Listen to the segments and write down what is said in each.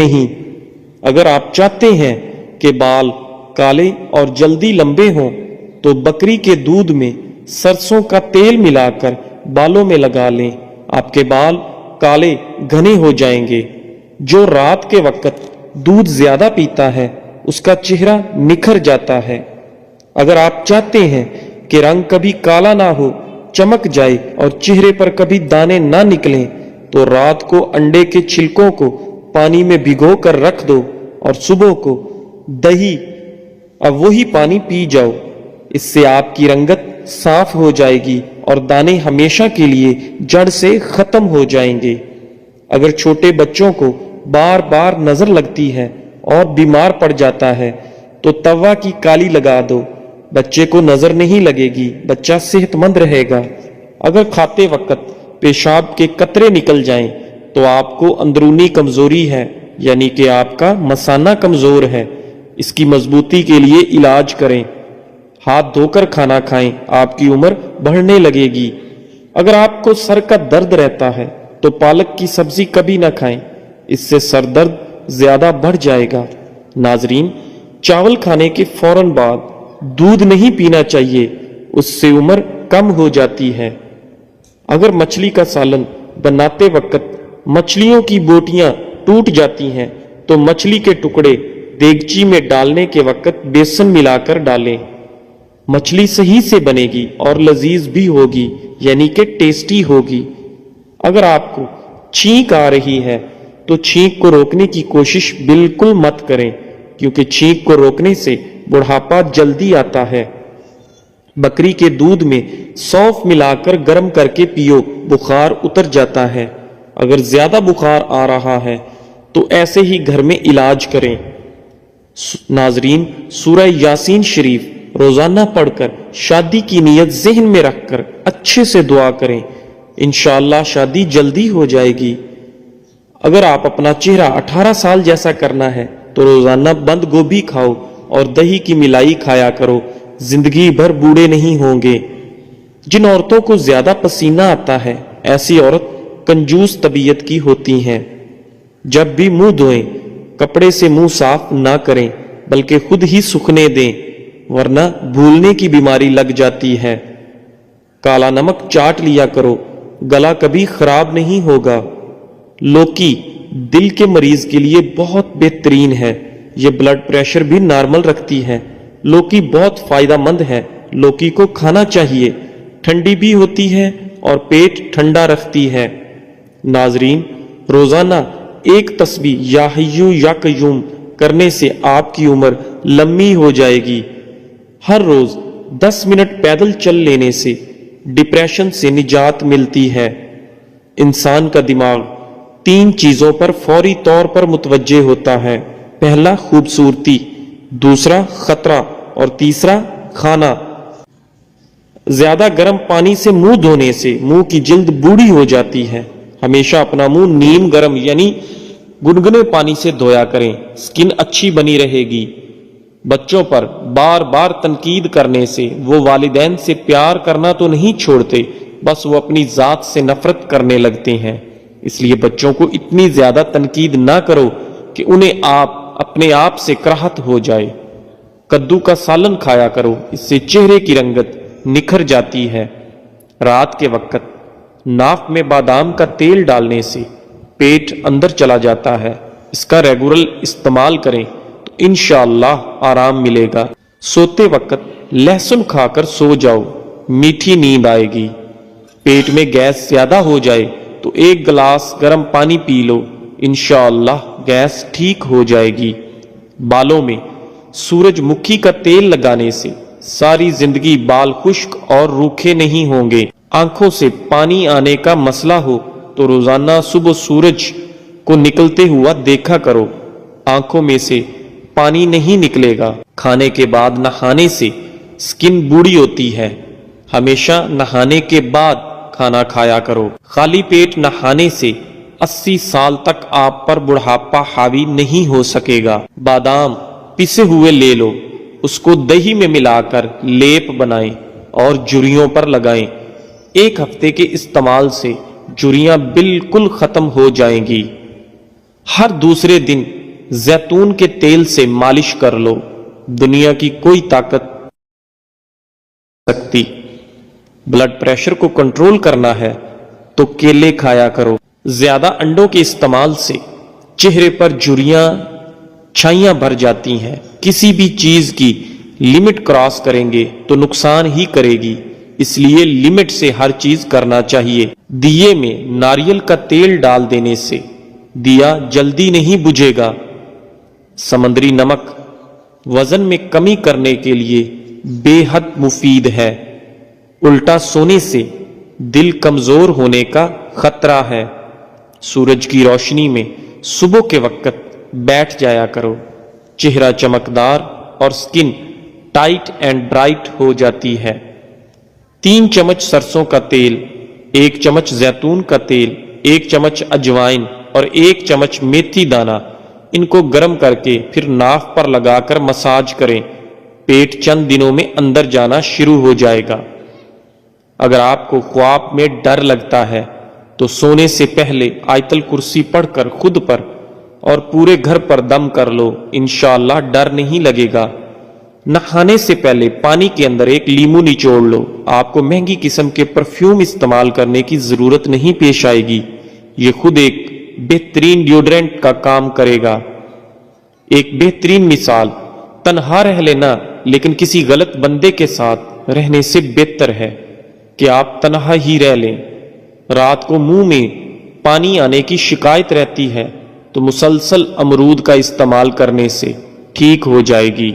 نہیں۔ اگر آپ چاہتے ہیں کہ بال کالے اور جلدی لمبے ہوں تو بکری کے دودھ میں سرسوں کا تیل ملا کر بالوں میں لگا لیں، آپ کے بال کالے گھنے ہو جائیں گے۔ جو رات کے وقت دودھ زیادہ پیتا ہے اس کا چہرہ نکھر جاتا ہے۔ اگر آپ چاہتے ہیں کہ رنگ کبھی کالا نہ ہو، چمک جائے اور چہرے پر کبھی دانے نہ نکلیں تو رات کو انڈے کے چھلکوں کو پانی میں بھگو کر رکھ دو اور صبح کو دہی اب وہی پانی پی جاؤ۔ اس سے آپ کی رنگت صاف ہو جائے گی اور دانے ہمیشہ کے لیے جڑ سے ختم ہو جائیں گے۔ اگر چھوٹے بچوں کو بار بار نظر لگتی ہے اور بیمار پڑ جاتا ہے تو توا کی کالی لگا دو، بچے کو نظر نہیں لگے گی، بچہ صحت مند رہے گا۔ اگر کھاتے وقت پیشاب کے قطرے نکل جائیں تو آپ کو اندرونی کمزوری ہے، یعنی کہ آپ کا مثانہ کمزور ہے۔ اس کی مضبوطی کے لیے علاج کریں۔ ہاتھ دھو کر کھانا کھائیں، آپ کی عمر بڑھنے لگے گی۔ اگر آپ کو سر کا درد رہتا ہے تو پالک کی سبزی کبھی نہ کھائیں، اس سے سر درد زیادہ بڑھ جائے گا۔ ناظرین، چاول کھانے کے فوراً بعد دودھ نہیں پینا چاہیے، اس سے عمر کم ہو جاتی ہے۔ اگر مچھلی کا سالن بناتے وقت مچھلیوں کی بوٹیاں ٹوٹ جاتی ہیں تو مچھلی کے ٹکڑے دیگچی میں ڈالنے کے وقت بیسن ملا کر ڈالیں۔ مچھلی صحیح سے بنے گی اور لذیذ بھی ہوگی، یعنی کہ ٹیسٹی ہوگی۔ اگر آپ کو چھینک آ رہی ہے تو چھینک کو روکنے کی کوشش بالکل مت کریں، کیونکہ چھینک کو روکنے سے بڑھاپا جلدی آتا ہے۔ بکری کے دودھ میں سونف ملا کر گرم کر کے پیو، بخار اتر جاتا ہے۔ اگر زیادہ بخار آ رہا ہے تو ایسے ہی گھر میں علاج کریں۔ ناظرین، سورہ یاسین شریف روزانہ پڑھ کر شادی کی نیت ذہن میں رکھ کر اچھے سے دعا کریں، انشاءاللہ شادی جلدی ہو جائے گی۔ اگر آپ اپنا چہرہ 18 سال جیسا کرنا ہے تو روزانہ بند گوبھی کھاؤ اور دہی کی ملائی کھایا کرو، زندگی بھر بوڑھے نہیں ہوں گے۔ جن عورتوں کو زیادہ پسینہ آتا ہے ایسی عورت کنجوس طبیعت کی ہوتی ہیں۔ جب بھی منہ دھوئیں کپڑے سے منہ صاف نہ کریں بلکہ خود ہی سوکھنے دیں، ورنہ بھولنے کی بیماری لگ جاتی ہے۔ کالا نمک چاٹ لیا کرو، گلا کبھی خراب نہیں ہوگا۔ لوکی دل کے مریض کے لیے بہت بہترین ہے، یہ بلڈ پریشر بھی نارمل رکھتی ہے۔ لوکی بہت فائدہ مند ہے، لوکی کو کھانا چاہیے، ٹھنڈی بھی ہوتی ہے اور پیٹ ٹھنڈا رکھتی ہے۔ ناظرین، روزانہ ایک تسبیح یا حیو یا قیوم کرنے سے آپ کی عمر لمبی ہو جائے گی۔ ہر روز 10 منٹ پیدل چل لینے سے ڈپریشن سے نجات ملتی ہے۔ انسان کا دماغ 3 چیزوں پر فوری طور پر متوجہ ہوتا ہے۔ پہلا خوبصورتی، دوسرا خطرہ اور تیسرا کھانا۔ زیادہ گرم پانی سے منہ دھونے سے منہ کی جلد بوڑھی ہو جاتی ہے۔ ہمیشہ اپنا منہ نیم گرم یعنی گنگنے پانی سے دھویا کریں، سکن اچھی بنی رہے گی۔ بچوں پر بار بار تنقید کرنے سے وہ والدین سے پیار کرنا تو نہیں چھوڑتے، بس وہ اپنی ذات سے نفرت کرنے لگتے ہیں۔ اس لیے بچوں کو اتنی زیادہ تنقید نہ کرو کہ انہیں اپنے آپ سے کراہت ہو جائے۔ کدو کا سالن کھایا کرو، اس سے چہرے کی رنگت نکھر جاتی ہے۔ رات کے وقت ناک میں بادام کا تیل ڈالنے سے پیٹ اندر چلا جاتا ہے، اس کا ریگولر استعمال کریں تو انشاءاللہ آرام ملے گا۔ سوتے وقت لہسن کھا کر سو جاؤ، میٹھی نیند آئے گی۔ پیٹ میں گیس زیادہ ہو جائے تو 1 گلاس گرم پانی پی لو، انشاءاللہ گیس ٹھیک ہو جائے گی۔ بالوں میں سورج مکھی کا تیل لگانے سے ساری زندگی بال خشک اور روکھے نہیں ہوں گے۔ آنکھوں سے پانی آنے کا مسئلہ ہو تو روزانہ صبح سورج کو نکلتے ہوا دیکھا کرو، آنکھوں میں سے پانی نہیں نکلے گا۔ کھانے کے بعد نہانے سے سکن بوڑھی ہوتی ہے، ہمیشہ نہانے کے بعد کھانا کھایا کرو۔ خالی پیٹ نہانے سے 80 سال تک آپ پر بڑھاپا حاوی نہیں ہو سکے گا۔ بادام پسے ہوئے لے لو، اس کو دہی میں ملا کر لیپ بنائیں اور جھریوں پر لگائیں۔ 1 ہفتے کے استعمال سے جھریاں بالکل ختم ہو جائیں گی۔ ہر دوسرے دن زیتون کے تیل سے مالش کر لو، دنیا کی کوئی طاقت سکتی۔ بلڈ پریشر کو کنٹرول کرنا ہے تو کیلے کھایا کرو۔ زیادہ انڈوں کے استعمال سے چہرے پر جھریاں چھائیاں بھر جاتی ہیں۔ کسی بھی چیز کی لمٹ کراس کریں گے تو نقصان ہی کرے گی، اس لیے لمٹ سے ہر چیز کرنا چاہیے۔ دیے میں ناریل کا تیل ڈال دینے سے دیا جلدی نہیں بجھے گا۔ سمندری نمک وزن میں کمی کرنے کے لیے بے حد مفید ہے۔ الٹا سونے سے دل کمزور ہونے کا خطرہ ہے۔ سورج کی روشنی میں صبح کے وقت بیٹھ جایا کرو، چہرہ چمکدار اور سکن ٹائٹ اینڈ برائٹ ہو جاتی ہے۔ 3 چمچ سرسوں کا تیل، 1 چمچ زیتون کا تیل، 1 چمچ اجوائن اور 1 چمچ میتھی دانہ، ان کو گرم کر کے پھر ناف پر لگا کر مساج کریں۔ پیٹ چند دنوں میں اندر جانا شروع ہو جائے گا۔ اگر آپ کو خواب میں ڈر لگتا ہے تو سونے سے پہلے آیت الکرسی پڑھ کر خود پر اور پورے گھر پر دم کر لو، انشاءاللہ ڈر نہیں لگے گا۔ نہانے سے پہلے پانی کے اندر 1 لیمو نچوڑ لو، آپ کو مہنگی قسم کے پرفیوم استعمال کرنے کی ضرورت نہیں پیش آئے گی، یہ خود ایک بہترین ڈیوڈرنٹ کا کام کرے گا۔ ایک بہترین مثال، تنہا رہ لینا لیکن کسی غلط بندے کے ساتھ رہنے سے بہتر ہے کہ آپ تنہا ہی رہ لیں۔ رات کو منہ میں پانی آنے کی شکایت رہتی ہے تو مسلسل امرود کا استعمال کرنے سے ٹھیک ہو جائے گی۔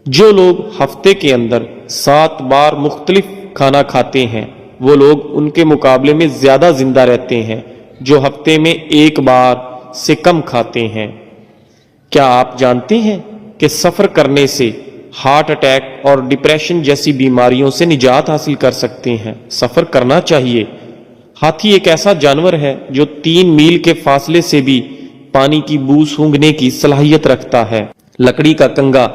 جو لوگ ہفتے کے اندر 7 بار مختلف کھانا کھاتے ہیں وہ لوگ ان کے مقابلے میں زیادہ زندہ رہتے ہیں جو ہفتے میں 1 بار سے کم کھاتے ہیں۔ کیا آپ جانتے ہیں کہ سفر کرنے سے ہارٹ اٹیک اور ڈپریشن جیسی بیماریوں سے نجات حاصل کر سکتے ہیں؟ سفر کرنا چاہیے۔ ہاتھی ایک ایسا جانور ہے جو 3 میل کے فاصلے سے بھی پانی کی بو سونگھنے کی صلاحیت رکھتا ہے۔ لکڑی کا کنگا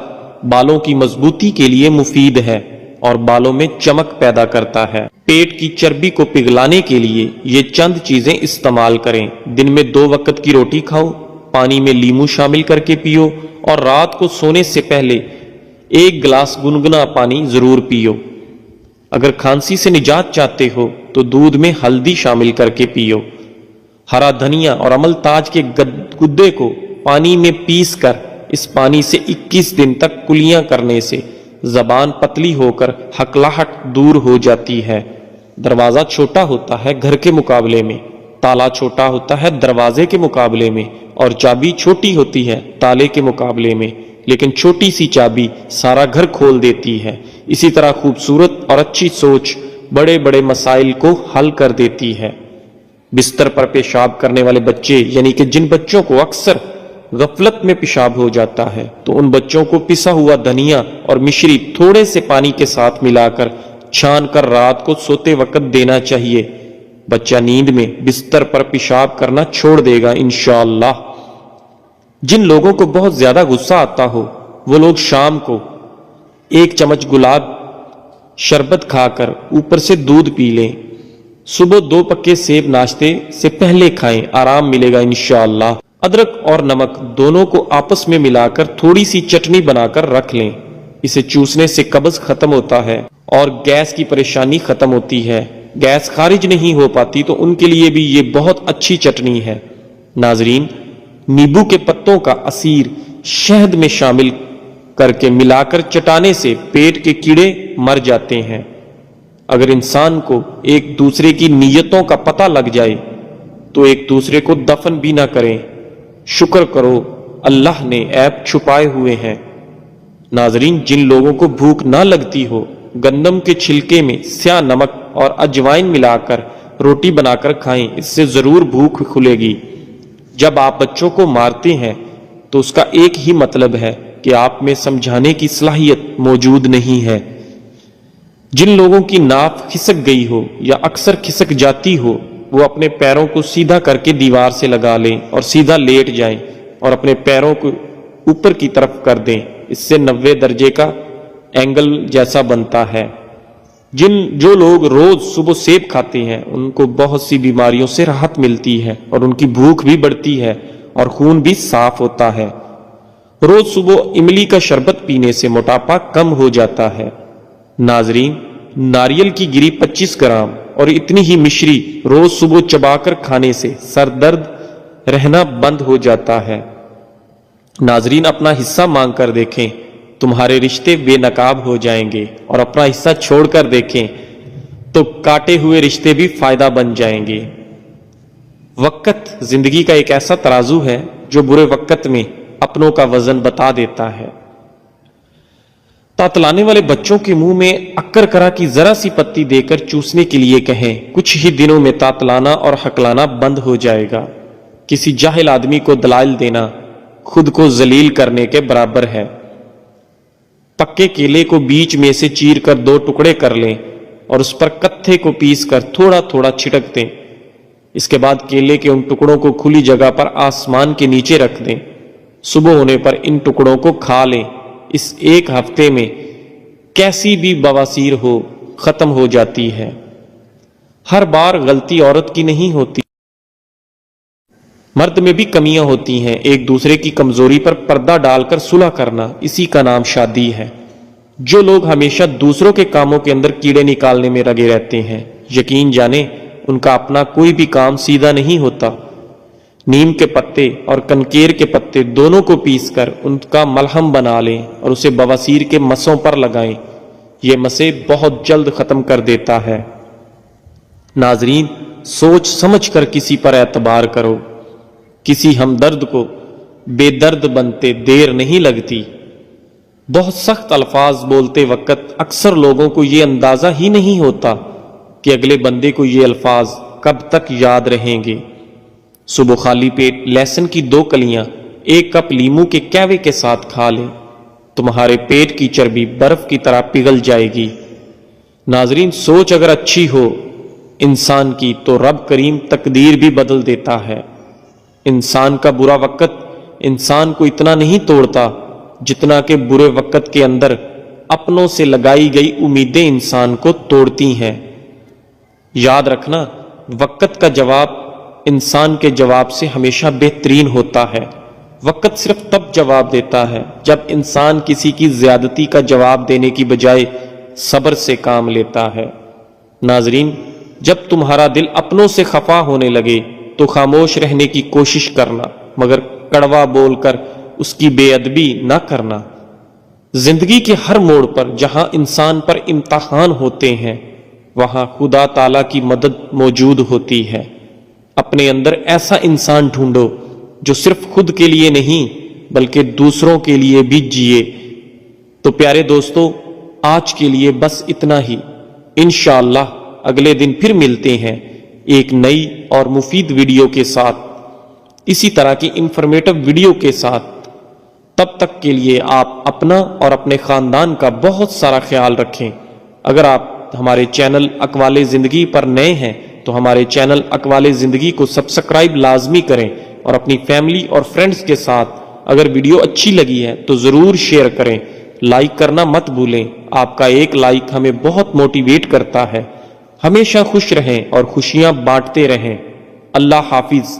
بالوں کی مضبوطی کے لیے مفید ہے اور بالوں میں چمک پیدا کرتا ہے۔ پیٹ کی چربی کو پگھلانے کے لیے یہ چند چیزیں استعمال کریں۔ دن میں 2 وقت کی روٹی کھاؤ، پانی میں لیمو شامل کر کے پیو اور رات کو سونے سے پہلے 1 گلاس گنگنا پانی ضرور پیو۔ اگر کھانسی سے نجات چاہتے ہو تو دودھ میں ہلدی شامل کر کے پیو۔ ہرا دھنیا اور عمل تاج کے گدے کو پانی میں پیس کر اس پانی سے 21 دن تک کلیاں کرنے سے زبان پتلی ہو کر ہکلاہٹ دور ہو جاتی ہے۔ دروازہ چھوٹا ہوتا ہے گھر کے مقابلے میں، تالا چھوٹا ہوتا ہے دروازے کے مقابلے میں، اور چابی چھوٹی ہوتی ہے تالے کے مقابلے میں، لیکن چھوٹی سی چابی سارا گھر کھول دیتی ہے۔ اسی طرح خوبصورت اور اچھی سوچ بڑے بڑے مسائل کو حل کر دیتی ہے۔ بستر پر پیشاب کرنے والے بچے، یعنی کہ جن بچوں کو اکثر غفلت میں پیشاب ہو جاتا ہے، تو ان بچوں کو پسا ہوا دھنیا اور مشری تھوڑے سے پانی کے ساتھ ملا کر چھان کر رات کو سوتے وقت دینا چاہیے۔ بچہ نیند میں بستر پر پیشاب کرنا چھوڑ دے گا انشاءاللہ۔ جن لوگوں کو بہت زیادہ غصہ آتا ہو وہ لوگ شام کو 1 چمچ گلاب شربت کھا کر اوپر سے دودھ پی لیں۔ صبح 2 پکے سیب ناشتے سے پہلے کھائیں، آرام ملے گا انشاءاللہ۔ ادرک اور نمک دونوں کو آپس میں ملا کر تھوڑی سی چٹنی بنا کر رکھ لیں، اسے چوسنے سے قبض ختم ہوتا ہے اور گیس کی پریشانی ختم ہوتی ہے۔ گیس خارج نہیں ہو پاتی تو ان کے لیے بھی یہ بہت اچھی چٹنی ہے۔ ناظرین، نیبو کے پتوں کا عصیر شہد میں شامل کر کے ملا کر چٹانے سے پیٹ کے کیڑے مر جاتے ہیں۔ اگر انسان کو ایک دوسرے کی نیتوں کا پتہ لگ جائے تو ایک دوسرے کو دفن بھی نہ کریں۔ شکر کرو اللہ نے عیب چھپائے ہوئے ہیں۔ ناظرین، جن لوگوں کو بھوک نہ لگتی ہو گندم کے چھلکے میں سیاہ نمک اور اجوائن ملا کر روٹی بنا کر کھائیں، اس سے ضرور بھوک کھلے گی۔ جب آپ بچوں کو مارتے ہیں تو اس کا ایک ہی مطلب ہے کہ آپ میں سمجھانے کی صلاحیت موجود نہیں ہے۔ جن لوگوں کی ناف کھسک گئی ہو یا اکثر کھسک جاتی ہو وہ اپنے پیروں کو سیدھا کر کے دیوار سے لگا لیں اور سیدھا لیٹ جائیں اور اپنے پیروں کو اوپر کی طرف کر دیں، اس سے 90 درجے کا اینگل جیسا بنتا ہے۔ جو لوگ روز صبح سیب کھاتے ہیں ان کو بہت سی بیماریوں سے راحت ملتی ہے اور ان کی بھوک بھی بڑھتی ہے اور خون بھی صاف ہوتا ہے۔ روز صبح املی کا شربت پینے سے موٹاپا کم ہو جاتا ہے۔ ناظرین، ناریل کی گری 25 گرام اور اتنی ہی مشری روز صبح چبا کر کھانے سے سر درد رہنا بند ہو جاتا ہے۔ ناظرین، اپنا حصہ مانگ کر دیکھیں، تمہارے رشتے بے نقاب ہو جائیں گے، اور اپنا حصہ چھوڑ کر دیکھیں تو کاٹے ہوئے رشتے بھی فائدہ بن جائیں گے۔ وقت زندگی کا ایک ایسا ترازو ہے جو برے وقت میں اپنوں کا وزن بتا دیتا ہے۔ تاتلانے والے بچوں کے منہ میں اکر کرا کی ذرا سی پتی دے کر چوسنے کے لیے کہیں، کچھ ہی دنوں میں تاتلانا اور ہکلانا بند ہو جائے گا۔ کسی جاہل آدمی کو دلائل دینا خود کو ذلیل کرنے کے برابر ہے۔ پکے کیلے کو بیچ میں سے چیر کر 2 ٹکڑے کر لیں اور اس پر کتھے کو پیس کر تھوڑا تھوڑا چھٹک دیں۔ اس کے بعد کیلے کے ان ٹکڑوں کو کھلی جگہ پر آسمان کے نیچے رکھ دیں۔ صبح ہونے پر ان ٹکڑوں کو کھا لیں۔ اس 1 ہفتے میں کیسی بھی بواسیر ہو ختم ہو جاتی ہے۔ ہر بار غلطی عورت کی نہیں ہوتی، مرد میں بھی کمیاں ہوتی ہیں۔ ایک دوسرے کی کمزوری پر پردہ ڈال کر صلح کرنا، اسی کا نام شادی ہے۔ جو لوگ ہمیشہ دوسروں کے کاموں کے اندر کیڑے نکالنے میں لگے رہتے ہیں، یقین جانیں ان کا اپنا کوئی بھی کام سیدھا نہیں ہوتا۔ نیم کے پتے اور کنکیر کے پتے دونوں کو پیس کر ان کا ملہم بنا لیں اور اسے بواسیر کے مسوں پر لگائیں۔ یہ مسے بہت جلد ختم کر دیتا ہے۔ ناظرین، سوچ سمجھ کر کسی پر اعتبار کرو۔ کسی ہمدرد کو بے درد بنتے دیر نہیں لگتی۔ بہت سخت الفاظ بولتے وقت اکثر لوگوں کو یہ اندازہ ہی نہیں ہوتا کہ اگلے بندے کو یہ الفاظ کب تک یاد رہیں گے۔ صبح خالی پیٹ لہسن کی 2 کلیاں 1 کپ لیمو کے کہوے کے ساتھ کھا لیں، تمہارے پیٹ کی چربی برف کی طرح پگھل جائے گی۔ ناظرین، سوچ اگر اچھی ہو انسان کی تو رب کریم تقدیر بھی بدل دیتا ہے۔ انسان کا برا وقت انسان کو اتنا نہیں توڑتا جتنا کہ برے وقت کے اندر اپنوں سے لگائی گئی امیدیں انسان کو توڑتی ہیں۔ یاد رکھنا، وقت کا جواب انسان کے جواب سے ہمیشہ بہترین ہوتا ہے۔ وقت صرف تب جواب دیتا ہے جب انسان کسی کی زیادتی کا جواب دینے کی بجائے صبر سے کام لیتا ہے۔ ناظرین، جب تمہارا دل اپنوں سے خفا ہونے لگے تو خاموش رہنے کی کوشش کرنا، مگر کڑوا بول کر اس کی بے ادبی نہ کرنا۔ زندگی کے ہر موڑ پر جہاں انسان پر امتحان ہوتے ہیں وہاں خدا تعالیٰ کی مدد موجود ہوتی ہے۔ اپنے اندر ایسا انسان ڈھونڈو جو صرف خود کے لیے نہیں بلکہ دوسروں کے لیے بھی جیے۔ تو پیارے دوستو، آج کے لیے بس اتنا ہی۔ انشاءاللہ اگلے دن پھر ملتے ہیں ایک نئی اور مفید ویڈیو کے ساتھ، اسی طرح کی انفارمیٹو ویڈیو کے ساتھ۔ تب تک کے لیے آپ اپنا اور اپنے خاندان کا بہت سارا خیال رکھیں۔ اگر آپ ہمارے چینل اقوال زندگی پر نئے ہیں تو ہمارے چینل اقوال زندگی کو سبسکرائب لازمی کریں، اور اپنی فیملی اور فرینڈز کے ساتھ اگر ویڈیو اچھی لگی ہے تو ضرور شیئر کریں۔ لائک کرنا مت بھولیں، آپ کا ایک لائک ہمیں بہت موٹیویٹ کرتا ہے۔ ہمیشہ خوش رہیں اور خوشیاں بانٹتے رہیں۔ اللہ حافظ۔